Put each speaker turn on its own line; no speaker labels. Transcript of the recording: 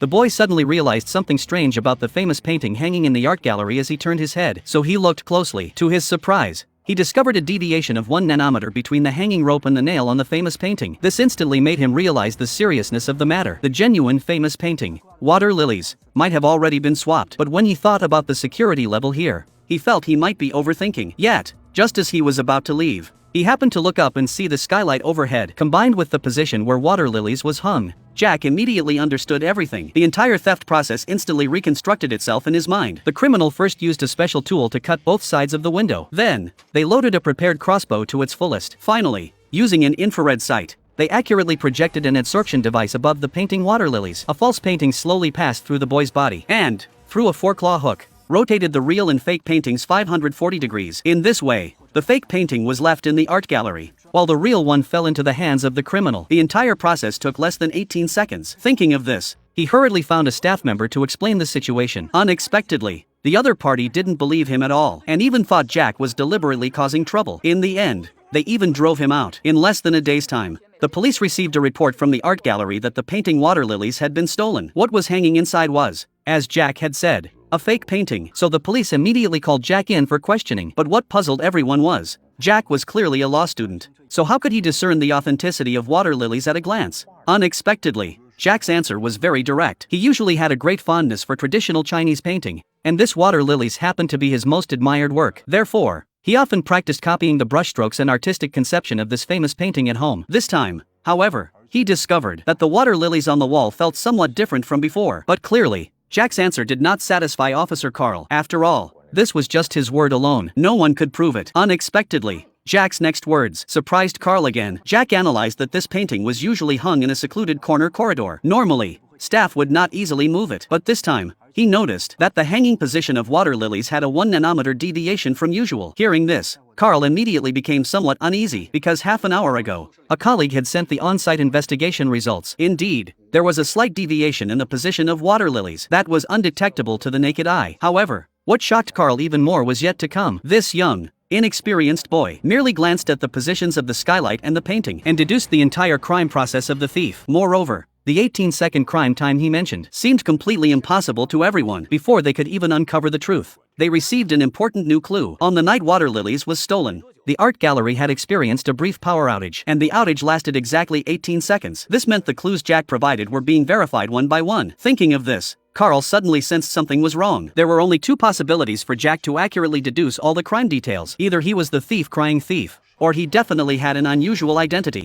The boy suddenly realized something strange about the famous painting hanging in the art gallery as he turned his head, so he looked closely. To his surprise, he discovered a deviation of 1 nanometer between the hanging rope and the nail on the famous painting. This instantly made him realize the seriousness of the matter. The genuine famous painting, Water Lilies, might have already been swapped, but when he thought about the security level here, he felt he might be overthinking. Yet, just as he was about to leave, he happened to look up and see the skylight overhead, combined with the position where Water Lilies was hung. Jack immediately understood everything. The entire theft process instantly reconstructed itself in his mind. The criminal first used a special tool to cut both sides of the window. Then, they loaded a prepared crossbow to its fullest. Finally, using an infrared sight, they accurately projected an adsorption device above the painting Water Lilies. A false painting slowly passed through the boy's body and, through a 4-claw hook, rotated the real and fake paintings 540 degrees. In this way, the fake painting was left in the art gallery, while the real one fell into the hands of the criminal. The entire process took less than 18 seconds. Thinking of this, he hurriedly found a staff member to explain the situation. Unexpectedly, the other party didn't believe him at all, and even thought Jack was deliberately causing trouble. In the end, they even drove him out. In less than a day's time, the police received a report from the art gallery that the painting Water Lilies had been stolen. What was hanging inside was, as Jack had said, a fake painting. So the police immediately called Jack in for questioning. But what puzzled everyone was, Jack was clearly a law student. So how could he discern the authenticity of Water Lilies at a glance? Unexpectedly, Jack's answer was very direct. He usually had a great fondness for traditional Chinese painting, and this Water Lilies happened to be his most admired work. Therefore, he often practiced copying the brushstrokes and artistic conception of this famous painting at home. This time, however, he discovered that the Water Lilies on the wall felt somewhat different from before. But clearly, Jack's answer did not satisfy Officer Carl. After all, this was just his word alone. No one could prove it. Unexpectedly, Jack's next words surprised Carl again. Jack analyzed that this painting was usually hung in a secluded corridor. Normally, staff would not easily move it. But this time, he noticed that the hanging position of Water Lilies had a 1 nanometer deviation from usual. Hearing this, Carl immediately became somewhat uneasy because half an hour ago, a colleague had sent the on-site investigation results. Indeed, there was a slight deviation in the position of Water Lilies that was undetectable to the naked eye. However, what shocked Carl even more was yet to come. This young, inexperienced boy merely glanced at the positions of the skylight and the painting and deduced the entire crime process of the thief. Moreover, the 18-second crime time he mentioned seemed completely impossible to everyone. Before they could even uncover the truth, they received an important new clue. On the night Water Lilies was stolen, the art gallery had experienced a brief power outage, and the outage lasted exactly 18 seconds. This meant the clues Jack provided were being verified one by one. Thinking of this, Carl suddenly sensed something was wrong. There were only 2 possibilities for Jack to accurately deduce all the crime details. Either he was the thief crying thief, or he definitely had an unusual identity.